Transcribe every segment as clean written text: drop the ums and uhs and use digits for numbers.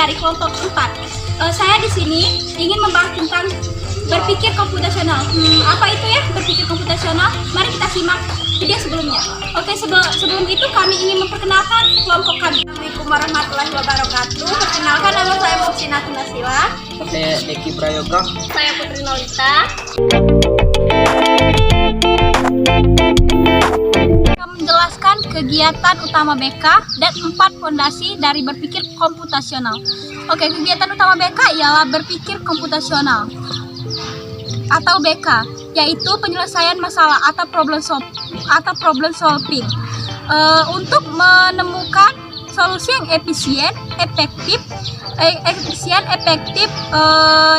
dari kelompok 4. Saya di sini ingin membahas tentang berpikir komputasional. Apa itu ya berpikir komputasional? Mari kita simak video sebelumnya. Oke, sebelum itu kami ingin memperkenalkan kelompok kami. Assalamualaikum warahmatullahi wabarakatuh. Perkenalkan, nama saya Muhsin Nasila. Saya Eki Prayoga. Saya Putri Nolita. Menjelaskan kegiatan utama BK dan 4 fondasi dari berpikir komputasional. Oke, kegiatan utama BK ialah berpikir komputasional atau BK, yaitu penyelesaian masalah atau problem solving untuk menemukan solusi yang efisien, efektif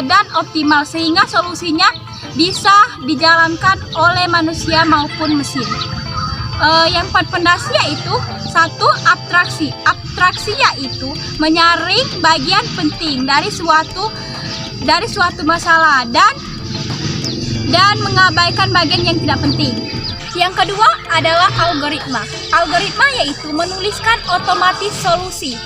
dan optimal sehingga solusinya bisa dijalankan oleh manusia maupun mesin. Yang 4 fondasi yaitu 1. Abstraksi. Abstraksi yaitu menyaring bagian penting dari suatu masalah dan mengabaikan bagian yang tidak penting. Yang kedua adalah algoritma. Algoritma yaitu menuliskan otomatis solusi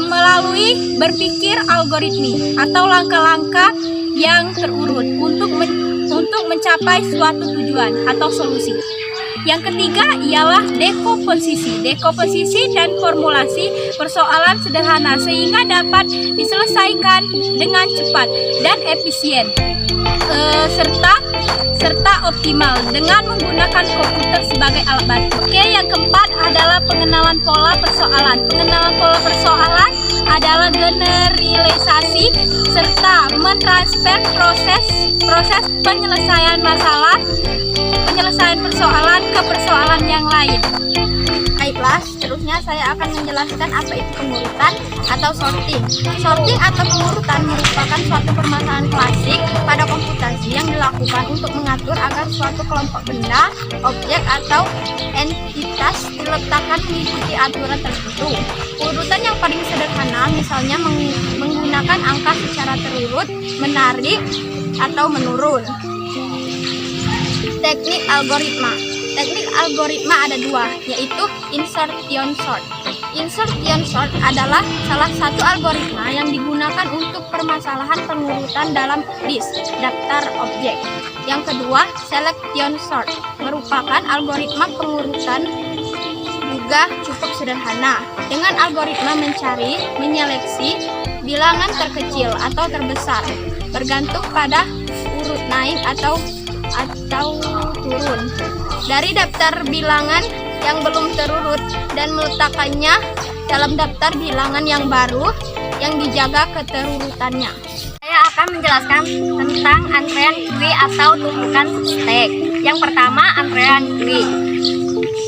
melalui berpikir algoritmi atau langkah-langkah yang terurut untuk mencapai suatu tujuan atau solusi. Yang ketiga ialah dekomposisi. Dekomposisi dan formulasi persoalan sederhana sehingga dapat diselesaikan dengan cepat dan efisien serta optimal dengan menggunakan komputer sebagai alat bantu. Oke, yang keempat adalah pengenalan pola persoalan. Pengenalan pola persoalan adalah generalisasi serta mentransfer proses penyelesaian persoalan ke persoalan yang lain. Baiklah, seterusnya saya akan menjelaskan apa itu pengurutan atau sorting. Sorting atau pengurutan merupakan suatu permasalahan klasik pada komputasi yang dilakukan untuk mengatur agar suatu kelompok benda, objek atau entitas diletakkan mengikuti aturan tertentu. Urutan yang paling sederhana misalnya menggunakan angka secara terurut, menarik atau menurun. Teknik algoritma. Teknik algoritma ada 2, yaitu insertion sort. Insertion sort adalah salah satu algoritma yang digunakan untuk permasalahan pengurutan dalam list daftar objek. Yang kedua, selection sort merupakan algoritma pengurutan juga cukup sederhana. Dengan algoritma menyeleksi bilangan terkecil atau terbesar bergantung pada urut naik atau turun dari daftar bilangan yang belum terurut dan meletakkannya dalam daftar bilangan yang baru yang dijaga keterurutannya. Saya akan menjelaskan tentang antrean queue atau tumpukan stek. Yang pertama, antrean queue.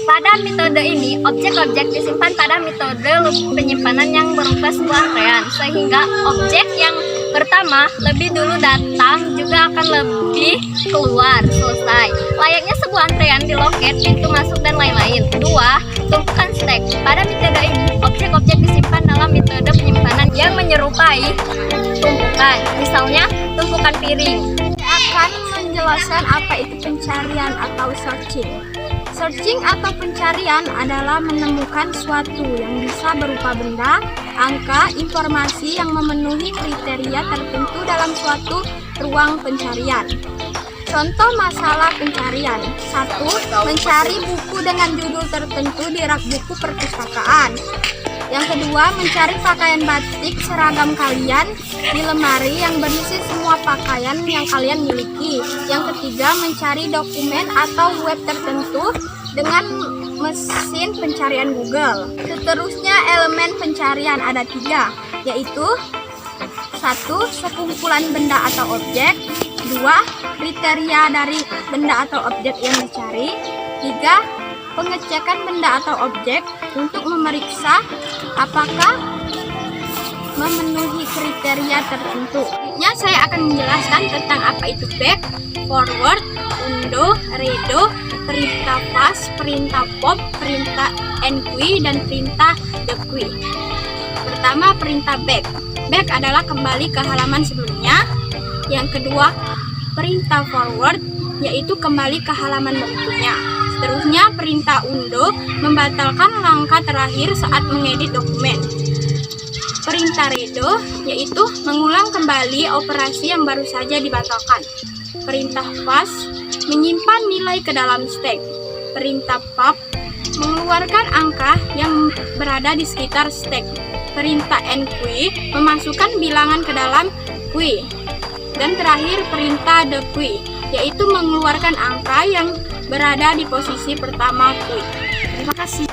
Pada metode ini, objek-objek disimpan pada metode penyimpanan yang berupa sebuah antrean, sehingga objek yang pertama lebih dulu datang juga akan lebih keluar selesai. Layaknya sebuah antrean di loket, pintu masuk dan lain-lain. Kedua, tumpukan stek. Pada metode ini, objek-objek disimpan dalam metode penyimpanan yang menyerupai tumpukan. Misalnya, tumpukan piring. Saya akan menjelaskan apa itu pencarian atau searching. Searching atau pencarian adalah menemukan suatu yang bisa berupa benda, angka, informasi yang memenuhi kriteria tertentu dalam suatu ruang pencarian. Contoh masalah pencarian. 1. Mencari buku dengan judul tertentu di rak buku perpustakaan. Yang kedua, mencari pakaian batik seragam kalian di lemari yang berisi semua pakaian yang kalian miliki. Yang ketiga, mencari dokumen atau web tertentu dengan mesin pencarian Google. Seterusnya, elemen pencarian ada 3, yaitu 1. Sekumpulan benda atau objek. 2. Kriteria dari benda atau objek yang dicari. 3. Pengecekan benda atau objek untuk memeriksa apakah memenuhi kriteria tertentu. Selanjutnya saya akan menjelaskan tentang apa itu back, forward, undo, redo, perintah fast, perintah pop, perintah enqueue, dan perintah dequeue. Pertama, perintah back. Back adalah kembali ke halaman sebelumnya. Yang kedua, perintah forward, yaitu kembali ke halaman berikutnya. Seterusnya, perintah undo membatalkan langkah terakhir saat mengedit dokumen. Perintah redo yaitu mengulang kembali operasi yang baru saja dibatalkan. Perintah pass menyimpan nilai ke dalam stack. Perintah pop mengeluarkan angka yang berada di sekitar stack. Perintah enqueue memasukkan bilangan ke dalam queue. Dan terakhir perintah dequeue yaitu mengeluarkan angka yang berada di posisi pertama queue. Terima kasih.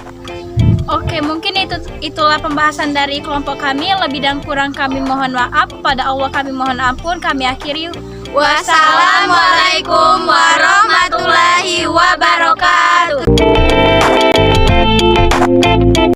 Oke, mungkin itulah pembahasan dari kelompok kami. Lebih dan kurang kami mohon maaf. Pada Allah kami mohon ampun. Kami akhiri. Wassalamualaikum warahmatullahi